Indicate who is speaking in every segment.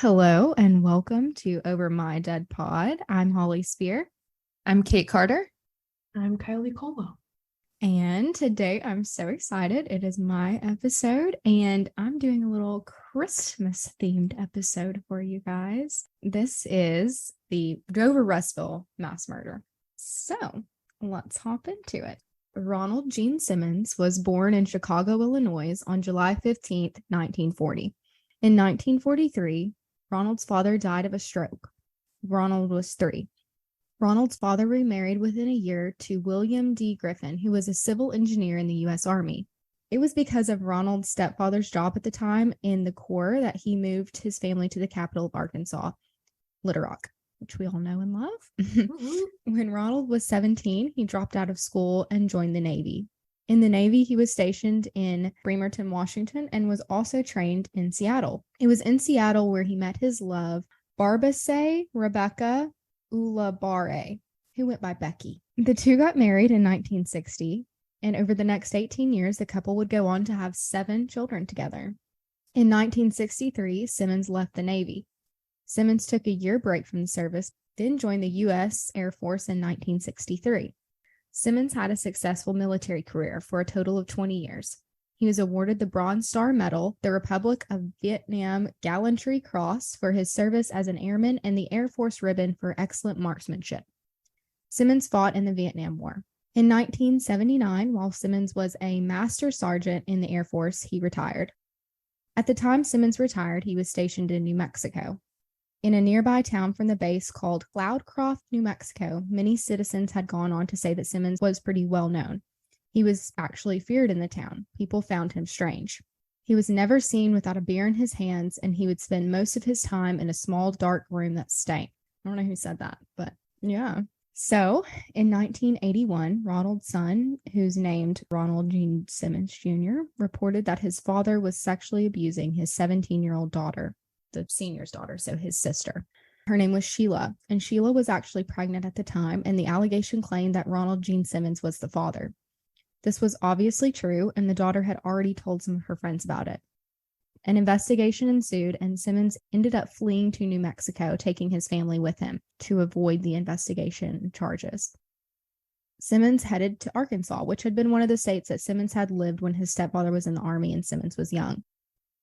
Speaker 1: Hello and welcome to Over My Dead Pod. I'm Holly Spear.
Speaker 2: I'm Kate Carter.
Speaker 3: I'm Kylie Colwell.
Speaker 1: And today I'm so excited. It is my episode and I'm doing a little Christmas themed episode for you guys. This is the Dover Russell mass murder. So let's hop into it. Ronald Gene Simmons was born in Chicago, Illinois on July 15th, 1940. In 1943, Ronald's father died of a stroke. Ronald was 3. Ronald's father remarried within a year to William D. Griffin, who was a civil engineer in the U.S. Army. It was because of Ronald's stepfather's job at the time in the Corps that he moved his family to the capital of Arkansas, Little Rock, which we all know and love. When Ronald was 17, he dropped out of school and joined the Navy. In the Navy, he was stationed in Bremerton, Washington, and was also trained in Seattle. It was in Seattle where he met his love, Barbacea Rebecca Ulabare, who went by Becky. The two got married in 1960, and over the next 18 years, the couple would go on to have 7 children together. In 1963, Simmons left the Navy. Simmons took a year break from the service, then joined the U.S. Air Force in 1963. Simmons had a successful military career for a total of 20 years. He was awarded the Bronze Star Medal, the Republic of Vietnam Gallantry Cross for his service as an airman, and the Air Force Ribbon for excellent marksmanship. Simmons fought in the Vietnam War. In 1979, while Simmons was a master sergeant in the Air Force, he retired. At the time Simmons retired, he was stationed in New Mexico. In a nearby town from the base called Cloudcroft, New Mexico, many citizens had gone on to say that Simmons was pretty well known. He was actually feared in the town. People found him strange. He was never seen without a beer in his hands, and he would spend most of his time in a small, dark room that stank. I don't know who said that, but yeah. So, in 1981, Ronald's son, who's named Ronald Gene Simmons Jr., reported that his father was sexually abusing his 17-year-old daughter, the senior's daughter, so his sister. Her name was Sheila, and Sheila was actually pregnant at the time, and the allegation claimed that Ronald Gene Simmons was the father. This was obviously true, and the daughter had already told some of her friends about it. An investigation ensued, and Simmons ended up fleeing to New Mexico, taking his family with him to avoid the investigation charges. Simmons headed to Arkansas, which had been one of the states that Simmons had lived when his stepfather was in the Army and Simmons was young.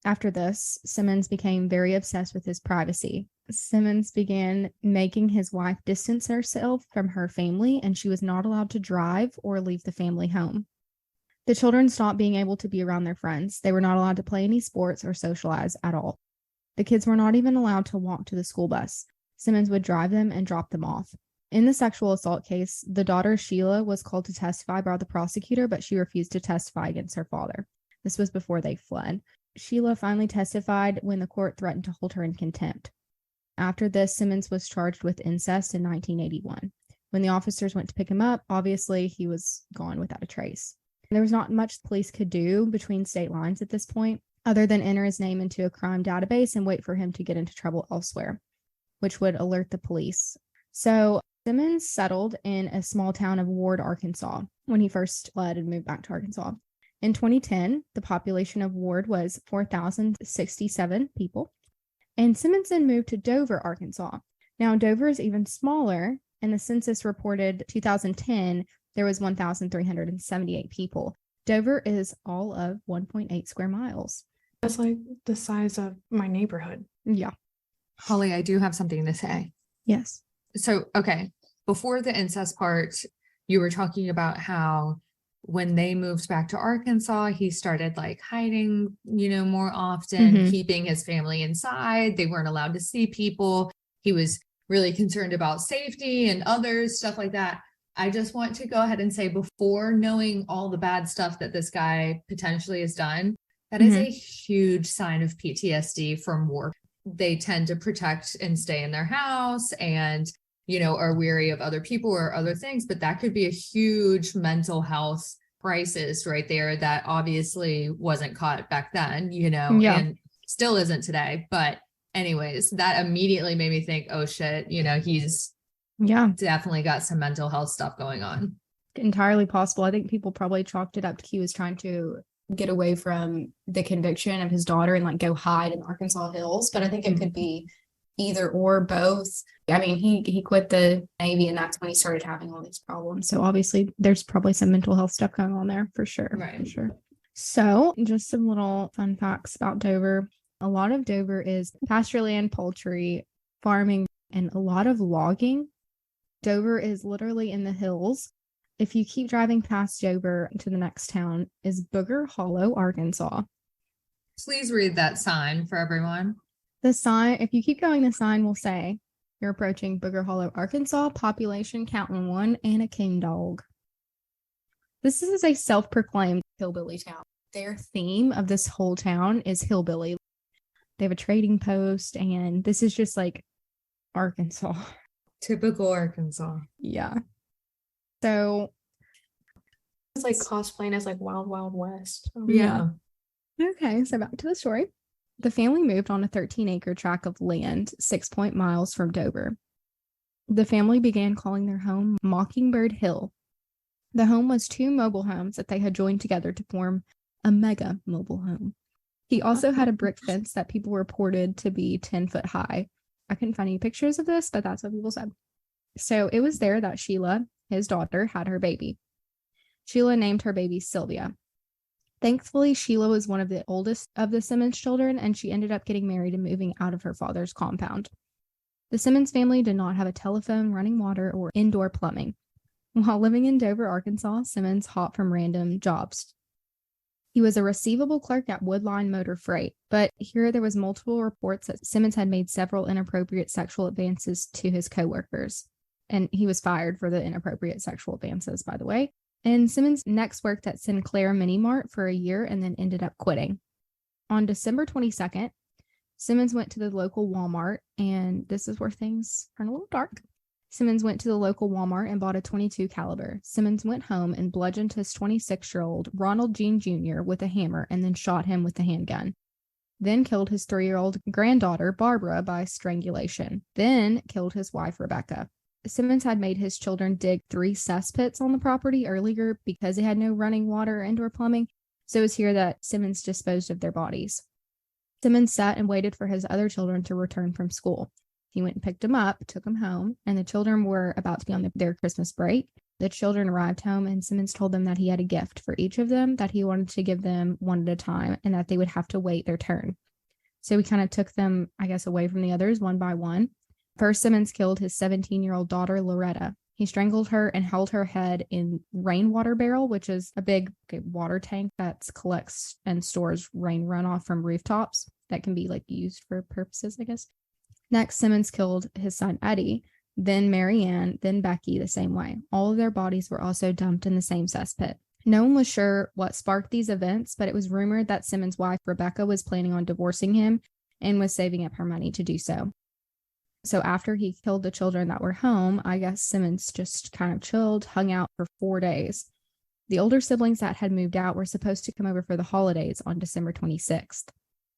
Speaker 1: After this, Simmons became very obsessed with his privacy. Simmons began making his wife distance herself from her family, and she was not allowed to drive or leave the family home. The children stopped being able to be around their friends. They were not allowed to play any sports or socialize at all. The kids were not even allowed to walk to the school bus. Simmons would drive them and drop them off. In the sexual assault case, the daughter Sheila was called to testify by the prosecutor, but she refused to testify against her father. This was before they fled. Sheila finally testified when the court threatened to hold her in contempt. After this, Simmons was charged with incest in 1981. When the officers went to pick him up, obviously he was gone without a trace. There was not much the police could do between state lines at this point, other than enter his name into a crime database and wait for him to get into trouble elsewhere, which would alert the police. So Simmons settled in a small town of Ward, Arkansas, when he first fled and moved back to Arkansas. In 2010, the population of Ward was 4,067 people, and Simmons then moved to Dover, Arkansas. Now, Dover is even smaller, and the census reported 2010, there was 1,378 people. Dover is all of 1.8 square miles.
Speaker 3: That's like the size of my neighborhood.
Speaker 1: Yeah.
Speaker 2: Holly, I do have something to say.
Speaker 1: Yes.
Speaker 2: So, okay, before the incest part, you were talking about how when they moved back to Arkansas, he started like hiding, more often, keeping his family inside. They weren't allowed to see people. He was really concerned about safety and others, stuff like that. I just want to go ahead and say, before knowing all the bad stuff that this guy potentially has done, that is a huge sign of PTSD from war. They tend to protect and stay in their house and, are weary of other people or other things, but that could be a huge mental health crisis right there that obviously wasn't caught back then, and still isn't today. But anyways, that immediately made me think, oh shit, he's definitely got some mental health stuff going on.
Speaker 1: Entirely possible. I think people probably chalked it up to he was trying to get away from the conviction of his daughter and like go hide in the Arkansas hills. But I think it could be either or both. I mean, he quit the Navy, and that's when he started having all these problems. So obviously there's probably some mental health stuff going on there for sure.
Speaker 2: Right.
Speaker 1: For sure. So just some little fun facts about Dover. A lot of Dover is pasture land, poultry, farming, and a lot of logging. Dover is literally in the hills. If you keep driving past Dover to the next town is Booger Hollow, Arkansas.
Speaker 2: Please read that sign for everyone.
Speaker 1: The sign, if you keep going, the sign will say, you're approaching Booger Hollow, Arkansas, population counting 1 and a king dog. This is a self-proclaimed hillbilly town. Their theme of this whole town is hillbilly. They have a trading post, and this is just like Arkansas.
Speaker 2: Typical Arkansas.
Speaker 1: Yeah. So
Speaker 3: it's like cosplaying as like Wild Wild West.
Speaker 2: Yeah.
Speaker 1: Okay, so back to the story. The family moved on a 13-acre tract of land 6 miles from Dover. The family began calling their home Mockingbird Hill. The home was 2 mobile homes that they had joined together to form a mega mobile home. He also had a brick fence that people reported to be 10 foot high. I couldn't find any pictures of this, but that's what people said. So it was there that Sheila, his daughter, had her baby. Sheila named her baby Sylvia. Thankfully, Sheila was one of the oldest of the Simmons children, and she ended up getting married and moving out of her father's compound. The Simmons family did not have a telephone, running water, or indoor plumbing. While living in Dover, Arkansas, Simmons hopped from random jobs. He was a receivable clerk at Woodline Motor Freight, but here there was multiple reports that Simmons had made several inappropriate sexual advances to his coworkers. And he was fired for the inappropriate sexual advances, by the way. And Simmons next worked at Sinclair Mini Mart for a year and then ended up quitting. On December 22nd, Simmons went to the local Walmart, and this is where things turn a little dark. Simmons went to the local Walmart and bought a .22 caliber. Simmons went home and bludgeoned his 26-year-old Ronald Jean Jr. with a hammer and then shot him with the handgun. Then killed his 3-year-old granddaughter, Barbara, by strangulation. Then killed his wife, Rebecca. Simmons had made his children dig 3 cesspits on the property earlier because they had no running water or indoor plumbing. So it was here that Simmons disposed of their bodies. Simmons sat and waited for his other children to return from school. He went and picked them up, took them home, and the children were about to be on their Christmas break. The children arrived home, and Simmons told them that he had a gift for each of them that he wanted to give them one at a time and that they would have to wait their turn. So he kind of took them, I guess, away from the others one by one. First, Simmons killed his 17-year-old daughter, Loretta. He strangled her and held her head in rainwater barrel, which is a big water tank that collects and stores rain runoff from rooftops that can be like used for purposes, I guess. Next, Simmons killed his son, Eddie, then Mary Ann, then Becky the same way. All of their bodies were also dumped in the same cesspit. No one was sure what sparked these events, but it was rumored that Simmons' wife, Rebecca, was planning on divorcing him and was saving up her money to do so. So after he killed the children that were home, I guess Simmons just kind of chilled, hung out for 4 days. The older siblings that had moved out were supposed to come over for the holidays on December 26th.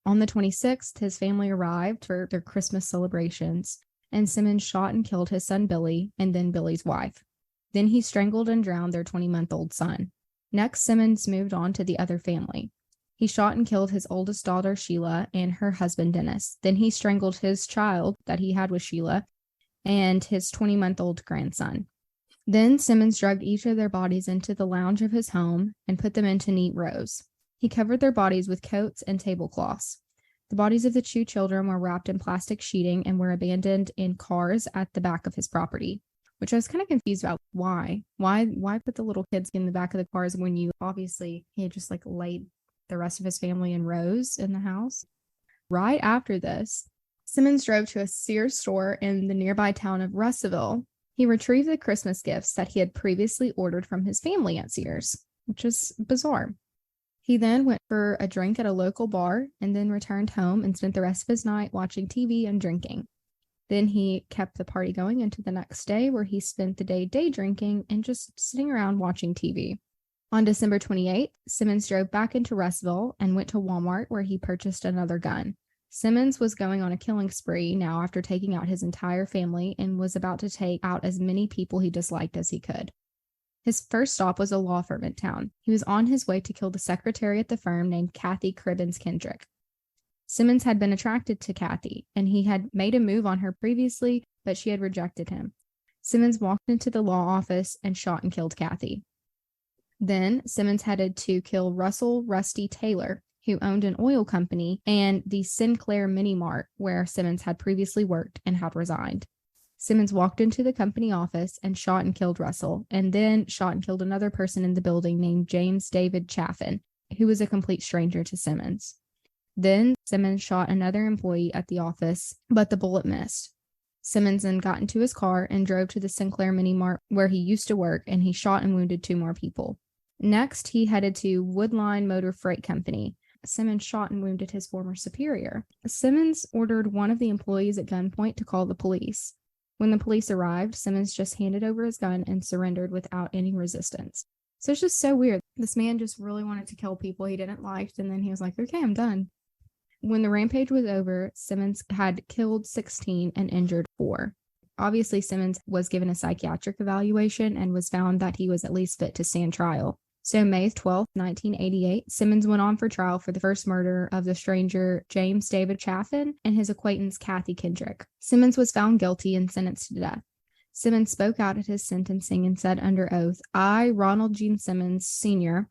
Speaker 1: On the 26th, his family arrived for their Christmas celebrations, and Simmons shot and killed his son Billy and then Billy's wife. Then he strangled and drowned their 20-month-old son. Next, Simmons moved on to the other family. He shot and killed his oldest daughter, Sheila, and her husband, Dennis. Then he strangled his child that he had with Sheila and his 20-month-old grandson. Then Simmons dragged each of their bodies into the lounge of his home and put them into neat rows. He covered their bodies with coats and tablecloths. The bodies of the 2 children were wrapped in plastic sheeting and were abandoned in cars at the back of his property, which I was kind of confused about. Why put the little kids in the back of the cars when you obviously he had just like laid the rest of his family in rows in the house? Right after this, Simmons drove to a Sears store in the nearby town of Russellville. He retrieved the Christmas gifts that he had previously ordered from his family at Sears, which is bizarre. He then went for a drink at a local bar and then returned home and spent the rest of his night watching TV and drinking. Then he kept the party going into the next day, where he spent the day drinking and just sitting around watching TV. On December 28th, Simmons drove back into Russellville and went to Walmart, where he purchased another gun. Simmons was going on a killing spree now after taking out his entire family and was about to take out as many people he disliked as he could. His first stop was a law firm in town. He was on his way to kill the secretary at the firm named Kathy Cribbins Kendrick. Simmons had been attracted to Kathy, and he had made a move on her previously, but she had rejected him. Simmons walked into the law office and shot and killed Kathy. Then Simmons headed to kill Russell Rusty Taylor, who owned an oil company and the Sinclair Mini Mart, where Simmons had previously worked and had resigned. Simmons walked into the company office and shot and killed Russell, and then shot and killed another person in the building named James David Chaffin, who was a complete stranger to Simmons. Then Simmons shot another employee at the office, but the bullet missed. Simmons then got into his car and drove to the Sinclair Mini Mart where he used to work, and he shot and wounded 2 more people. Next, he headed to Woodline Motor Freight Company. Simmons shot and wounded his former superior. Simmons ordered one of the employees at gunpoint to call the police. When the police arrived, Simmons just handed over his gun and surrendered without any resistance. So it's just so weird. This man just really wanted to kill people he didn't like, and then he was like, okay, I'm done. When the rampage was over, Simmons had killed 16 and injured 4. Obviously, Simmons was given a psychiatric evaluation and was found that he was at least fit to stand trial. So May 12, 1988, Simmons went on for trial for the first murder of the stranger James David Chaffin and his acquaintance Kathy Kendrick. Simmons was found guilty and sentenced to death. Simmons spoke out at his sentencing and said under oath, "I, Ronald Gene Simmons, Sr.,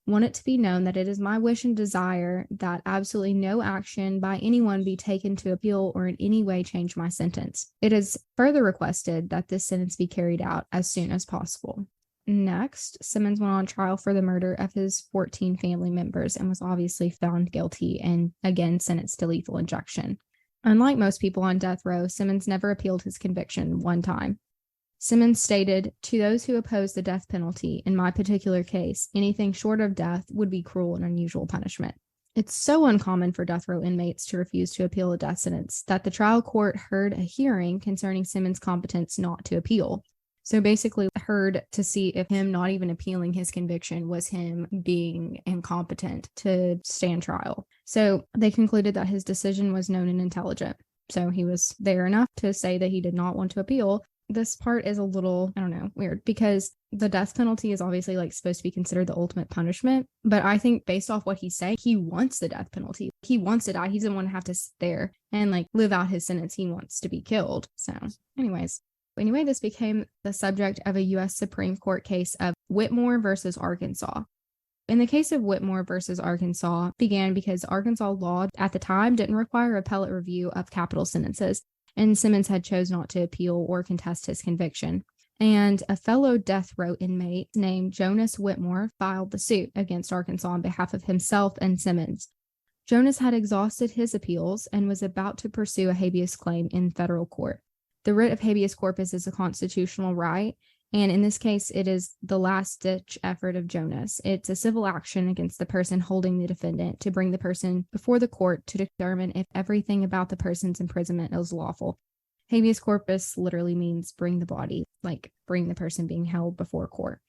Speaker 1: want it to be known that it is my wish and desire that absolutely no action by anyone be taken to appeal or in any way change my sentence. It is further requested that this sentence be carried out as soon as possible." Next, Simmons went on trial for the murder of his 14 family members and was obviously found guilty and again sentenced to lethal injection. Unlike most people on death row, Simmons never appealed his conviction one time. Simmons stated, "To those who oppose the death penalty, in my particular case, anything short of death would be cruel and unusual punishment." It's so uncommon for death row inmates to refuse to appeal a death sentence that the trial court heard a hearing concerning Simmons' competence not to appeal. So basically heard to see if him not even appealing his conviction was him being incompetent to stand trial. So they concluded that his decision was known and intelligent. So he was there enough to say that he did not want to appeal. This part is a little, I don't know, weird because the death penalty is obviously like supposed to be considered the ultimate punishment. But I think based off what he's saying, he wants the death penalty. He wants to die. He doesn't want to have to sit there and like live out his sentence. He wants to be killed. So Anyway, this became the subject of a U.S. Supreme Court case of Whitmore versus Arkansas. In the case of Whitmore versus Arkansas began because Arkansas law at the time didn't require appellate review of capital sentences, and Simmons had chose not to appeal or contest his conviction. And a fellow death row inmate named Jonas Whitmore filed the suit against Arkansas on behalf of himself and Simmons. Jonas had exhausted his appeals and was about to pursue a habeas claim in federal court. The writ of habeas corpus is a constitutional right, and in this case, it is the last-ditch effort of Jonas. It's a civil action against the person holding the defendant to bring the person before the court to determine if everything about the person's imprisonment is lawful. Habeas corpus literally means bring the body, like bring the person being held before court.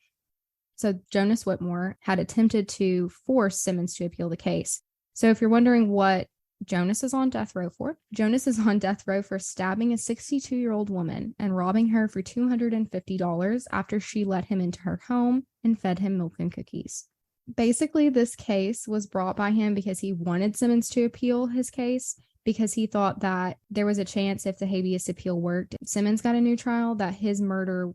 Speaker 1: So Jonas Whitmore had attempted to force Simmons to appeal the case. So if you're wondering what Jonas is on death row for, Jonas is on death row for stabbing a 62-year-old woman and robbing her for $250 after she let him into her home and fed him milk and cookies. Basically, this case was brought by him because he wanted Simmons to appeal his case because he thought that there was a chance if the habeas appeal worked, Simmons got a new trial, that his murder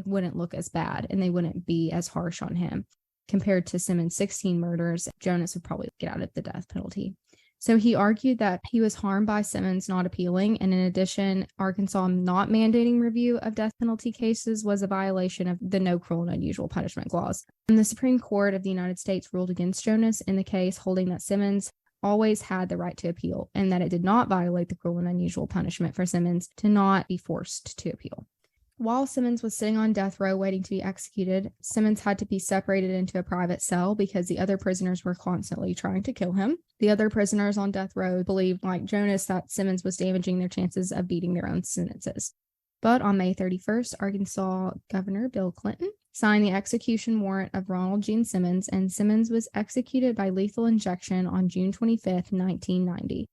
Speaker 1: wouldn't look as bad and they wouldn't be as harsh on him. Compared to Simmons' 16 murders, Jonas would probably get out of the death penalty. So he argued that he was harmed by Simmons not appealing, and in addition, Arkansas not mandating review of death penalty cases was a violation of the no cruel and unusual punishment clause. And the Supreme Court of the United States ruled against Jonas in the case, holding that Simmons always had the right to appeal and that it did not violate the cruel and unusual punishment for Simmons to not be forced to appeal. While Simmons was sitting on death row waiting to be executed, Simmons had to be separated into a private cell because the other prisoners were constantly trying to kill him. The other prisoners on death row believed, like Jonas, that Simmons was damaging their chances of beating their own sentences. But on May 31st, Arkansas Governor Bill Clinton signed the execution warrant of Ronald Gene Simmons, and Simmons was executed by lethal injection on June 25th, 1990.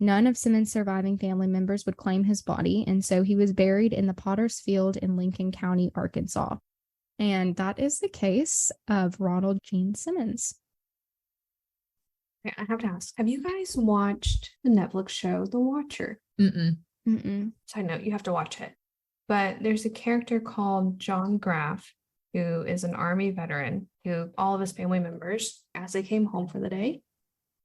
Speaker 1: None of Simmons' surviving family members would claim his body, and so he was buried in the Potter's Field in Lincoln County, Arkansas. And that is the case of Ronald Gene Simmons.
Speaker 3: Okay, I have to ask, have you guys watched the Netflix show The Watcher? Side note, you have to watch it. But there's a character called John Graff, who is an Army veteran, who all of his family members, as they came home for the day,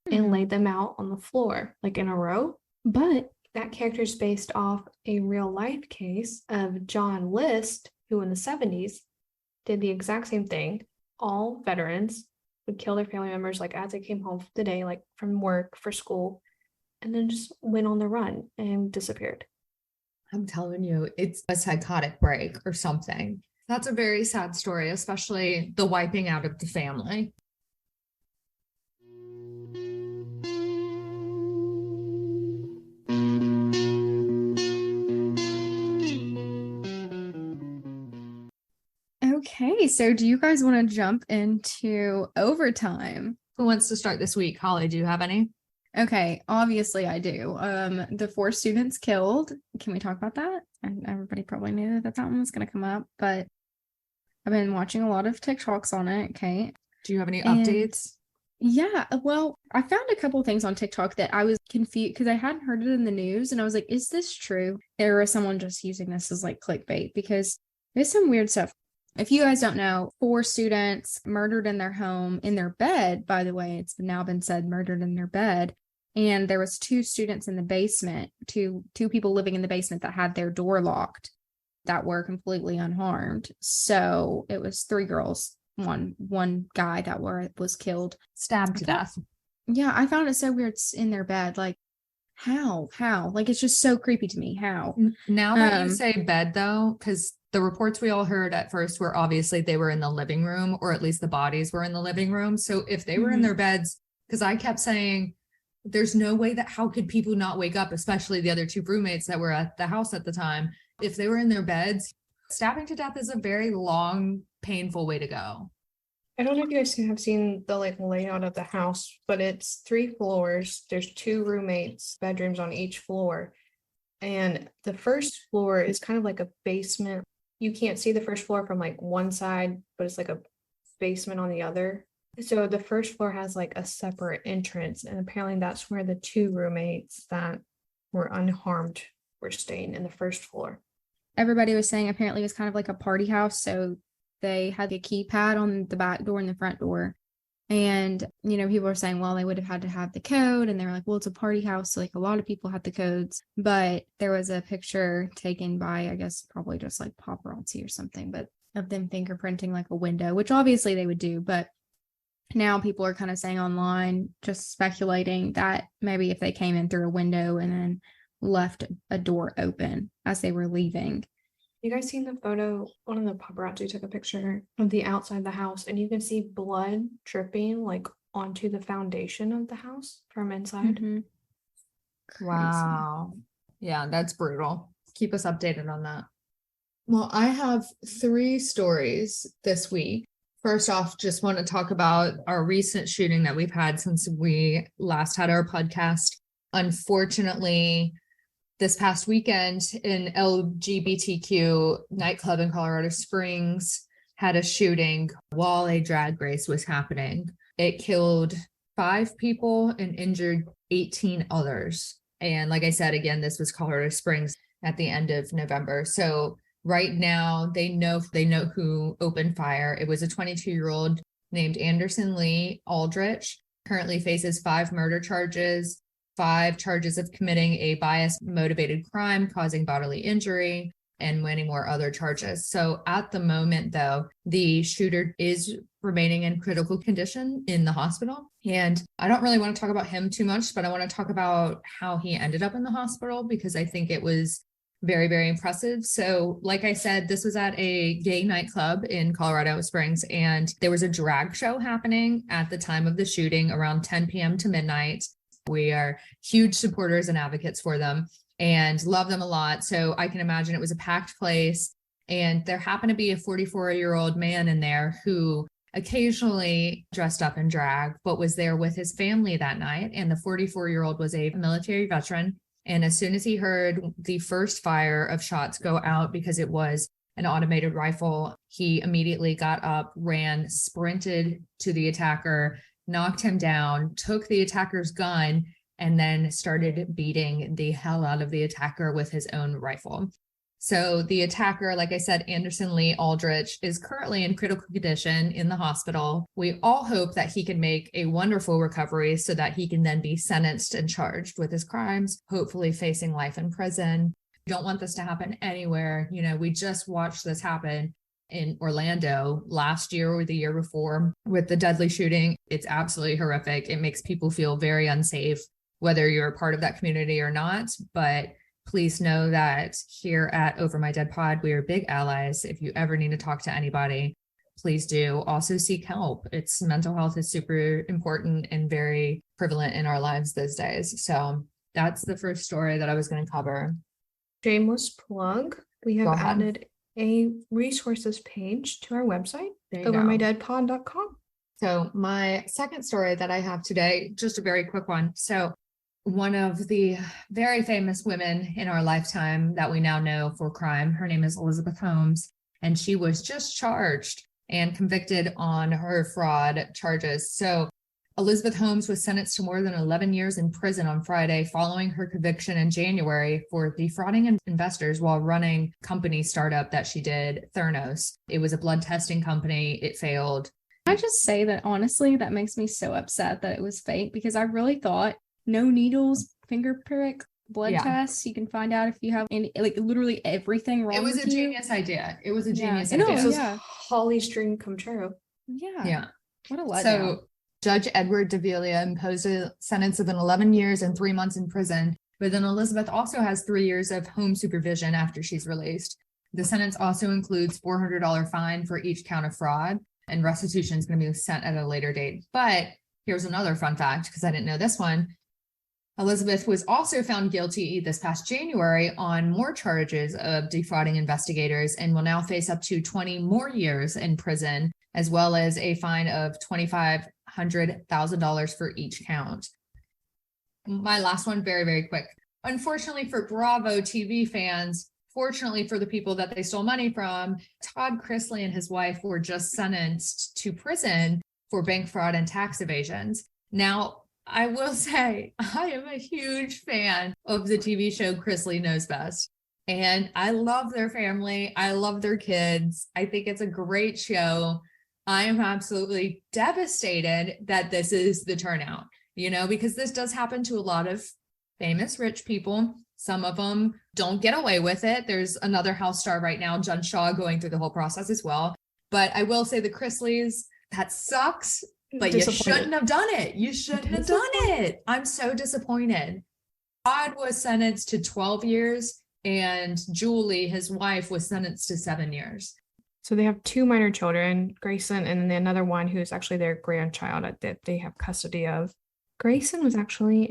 Speaker 3: and laid them out on the floor, like in a row. But that character is based off a real life case of John List, who in the 70s did the exact same thing. All veterans would kill their family members, like as they came home for the day, like from work, for school, and then just went on the run and disappeared.
Speaker 2: I'm telling you, it's a psychotic break or something. That's a very sad story, especially the wiping out of the family.
Speaker 1: Okay, so do you guys want to jump into overtime?
Speaker 2: Who wants to start this week? Holly, do you have any?
Speaker 1: Okay, obviously I do. The 4 students killed. Can we talk about that? Everybody probably knew that one was going to come up, but I've been watching a lot of TikToks on it. Okay.
Speaker 2: Do you have any updates?
Speaker 1: Yeah, well, I found a couple things on TikTok that I was confused because I hadn't heard it in the news, and I was like, is this true? Or is someone just using this as like clickbait? Because there's some weird stuff. If you guys don't know, 4 students murdered in their home, in their bed, by the way, it's now been said murdered in their bed. And there was 2 students in the basement, two people living in the basement that had their door locked that were completely unharmed. So it was 3 girls, one guy that was killed.
Speaker 2: Stabbed to death.
Speaker 1: Yeah, I found it so weird in their bed. Like, how? Like, it's just so creepy to me. How?
Speaker 2: Now that you say bed, though, because the reports we all heard at first were obviously they were in the living room, or at least the bodies were in the living room. So if they were in their beds, because I kept saying, there's no way that how could people not wake up, especially the other 2 roommates that were at the house at the time. If they were in their beds, stabbing to death is a very long, painful way to go.
Speaker 3: I don't know if you guys have seen the like layout of the house, but it's 3 floors. There's 2 roommates' bedrooms on each floor. And the first floor is kind of like a basement. You can't see the first floor from like one side, but it's like a basement on the other. So the first floor has like a separate entrance, and apparently that's where the 2 roommates that were unharmed were staying, in the first floor.
Speaker 1: Everybody was saying apparently it was kind of like a party house, so they had a keypad on the back door and the front door. And, people are saying, well, they would have had to have the code. And they were like, well, it's a party house. So like a lot of people had the codes, but there was a picture taken by, I guess, probably just like paparazzi or something, but of them fingerprinting like a window, which obviously they would do. But now people are kind of saying online, just speculating that maybe if they came in through a window and then left a door open as they were leaving.
Speaker 3: You guys seen the photo? One of the paparazzi took a picture of the outside of the house, and you can see blood dripping like onto the foundation of the house from inside.
Speaker 2: Wow. Yeah, that's brutal. Keep us updated on that. Well, I have 3 stories this week. First off, just want to talk about our recent shooting that we've had since we last had our podcast. Unfortunately, this past weekend, an LGBTQ nightclub in Colorado Springs had a shooting while a drag race was happening. It killed 5 people and injured 18 others. And like I said, again, this was Colorado Springs at the end of November. So right now they know who opened fire. It was a 22-year-old named Anderson Lee Aldrich, currently faces 5 murder charges, 5 charges of committing a bias-motivated crime causing bodily injury, and many more other charges. So at the moment, though, the shooter is remaining in critical condition in the hospital. And I don't really want to talk about him too much, but I want to talk about how he ended up in the hospital, because I think it was very, very impressive. So like I said, this was at a gay nightclub in Colorado Springs, and there was a drag show happening at the time of the shooting around 10 p.m. to midnight. We are huge supporters and advocates for them and love them a lot. So I can imagine it was a packed place, and there happened to be a 44-year-old man in there who occasionally dressed up in drag, but was there with his family that night. And the 44-year-old was a military veteran. And as soon as he heard the first fire of shots go out, because it was an automated rifle. He immediately got up, ran, sprinted to the attacker, knocked him down, took the attacker's gun, and then started beating the hell out of the attacker with his own rifle. So the attacker, like I said, Anderson Lee Aldrich, is currently in critical condition in the hospital. We all hope that he can make a wonderful recovery so that he can then be sentenced and charged with his crimes, hopefully facing life in prison. We don't want this to happen anywhere. You know, we just watched this happen in Orlando last year or the year before with the deadly shooting. It's absolutely horrific. It makes people feel very unsafe, whether you're a part of that community or not. But please know that here at Over My Dead Pod, we are big allies. If you ever need to talk to anybody, please do. Also seek help. Mental health is super important and very prevalent in our lives these days. So that's the first story that I was going to cover.
Speaker 3: Shameless plug. We have added a resources page to our website, overmydeadpod.com.
Speaker 2: So my second story that I have today, just a very quick one. So one of the very famous women in our lifetime that we now know for crime, her name is Elizabeth Holmes, and she was just charged and convicted on her fraud charges. So Elizabeth Holmes was sentenced to more than 11 years in prison on Friday following her conviction in January for defrauding investors while running company startup that she did, Theranos. It was a blood testing company. It failed.
Speaker 1: I just say that honestly, that makes me so upset that it was fake, because I really thought no needles, finger prick, blood tests. You can find out if you have any, like literally everything wrong.
Speaker 2: It was
Speaker 1: with
Speaker 2: a genius idea. It was a genius idea.
Speaker 3: It was Holly's dream come true.
Speaker 1: Yeah. What a letdown.
Speaker 2: So Judge Edward Davila imposed a sentence of 11 years and 3 months in prison. But then Elizabeth also has 3 years of home supervision after she's released. The sentence also includes $400 fine for each count of fraud, and restitution is going to be sent at a later date. But here's another fun fact, because I didn't know this one. Elizabeth was also found guilty this past January on more charges of defrauding investigators and will now face up to 20 more years in prison, as well as a fine of $2,500,000 for each count. My last one, very, very quick. Unfortunately for Bravo TV fans, fortunately for the people that they stole money from, Todd Chrisley and his wife were just sentenced to prison for bank fraud and tax evasions. Now, I will say I am a huge fan of the TV show Chrisley Knows Best. And I love their family. I love their kids. I think it's a great show. I am absolutely devastated that this is the turnout, because this does happen to a lot of famous rich people. Some of them don't get away with it. There's another house star right now, Jen Shaw, going through the whole process as well. But I will say the Chrisleys, that sucks. But you shouldn't have done it. You shouldn't have done it. I'm so disappointed. Todd was sentenced to 12 years and Julie, his wife, was sentenced to 7 years.
Speaker 3: So they have 2 minor children, Grayson, and then another one who's actually their grandchild that they have custody of. Grayson was actually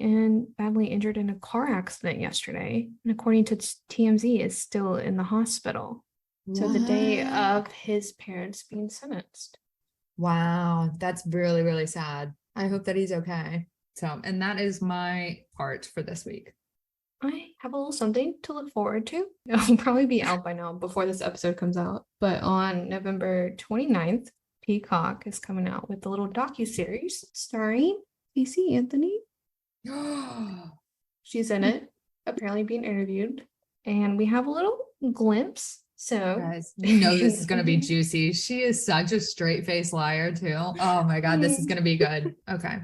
Speaker 3: badly injured in a car accident yesterday, and according to TMZ, is still in the hospital. What? So the day of his parents being sentenced.
Speaker 2: Wow, that's really, really sad. I hope that he's okay. So, and that is my part for this week.
Speaker 3: I have a little something to look forward to. It'll probably be out by now before this episode comes out. But on November 29th, Peacock is coming out with a little docuseries starring Casey Anthony. She's in it, apparently being interviewed. And we have a little glimpse. So
Speaker 2: guys, this is going to be juicy. She is such a straight-faced liar too. Oh my God, this is going to be good. Okay.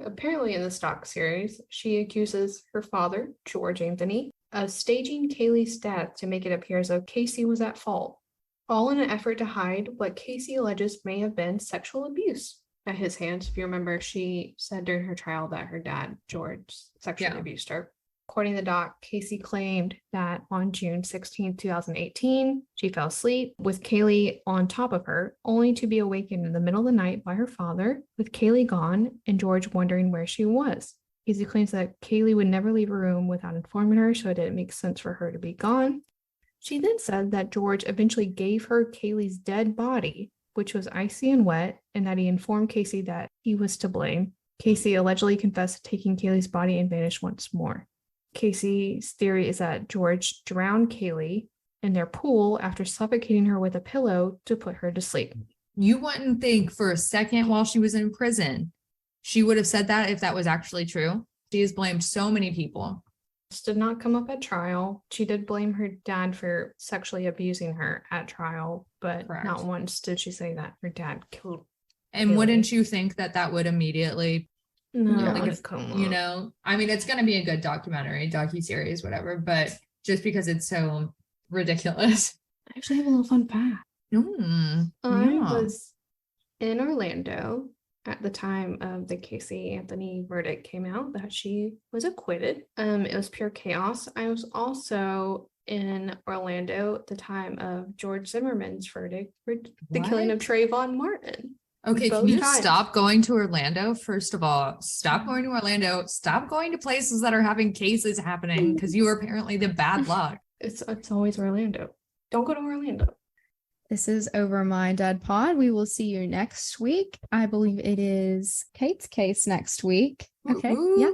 Speaker 3: Apparently in the doc series, she accuses her father, George Anthony, of staging Kaylee's death to make it appear as though Casey was at fault, all in an effort to hide what Casey alleges may have been sexual abuse at his hands. If you remember, she said during her trial that her dad, George, sexually abused her. According to the doc, Casey claimed that on June 16, 2018, she fell asleep with Kaylee on top of her, only to be awakened in the middle of the night by her father, with Kaylee gone and George wondering where she was. Casey claims that Kaylee would never leave her room without informing her, so it didn't make sense for her to be gone. She then said that George eventually gave her Kaylee's dead body, which was icy and wet, and that he informed Casey that he was to blame. Casey allegedly confessed to taking Kaylee's body and vanished once more. Casey's theory is that George drowned Kaylee in their pool after suffocating her with a pillow to put her to sleep.
Speaker 2: You wouldn't think for a second while she was in prison she would have said that if that was actually true. She has blamed so many people.
Speaker 3: This did not come up at trial. She did blame her dad for sexually abusing her at trial, but
Speaker 2: Correct.
Speaker 3: Not once did she say that her dad killed.
Speaker 2: And
Speaker 3: Billy.
Speaker 2: wouldn't you think that that would immediately,
Speaker 3: No,
Speaker 2: like if, you know, I mean, it's going to be a good documentary, docuseries, whatever, but just because it's so ridiculous.
Speaker 3: I actually have a little fun fact. I
Speaker 2: Yeah.
Speaker 3: was in Orlando at the time of the Casey Anthony verdict came out that she was acquitted. It was pure chaos. I was also in Orlando at the time of George Zimmerman's verdict for the killing of Trayvon Martin.
Speaker 2: Okay, can you stop going to Orlando? First of all, stop going to Orlando. Stop going to places that are having cases happening because you are apparently the bad luck.
Speaker 3: It's always Orlando. Don't go to Orlando.
Speaker 1: This is Over My Dead Pod. We will see you next week. I believe it is Kate's case next week. Okay. Ooh. Yeah.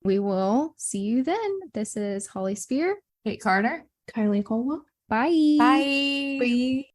Speaker 1: We will see you then. This is Holly Spear.
Speaker 2: Kate Carter.
Speaker 3: Kylie Colwell.
Speaker 1: Bye.
Speaker 2: Bye.
Speaker 3: Bye.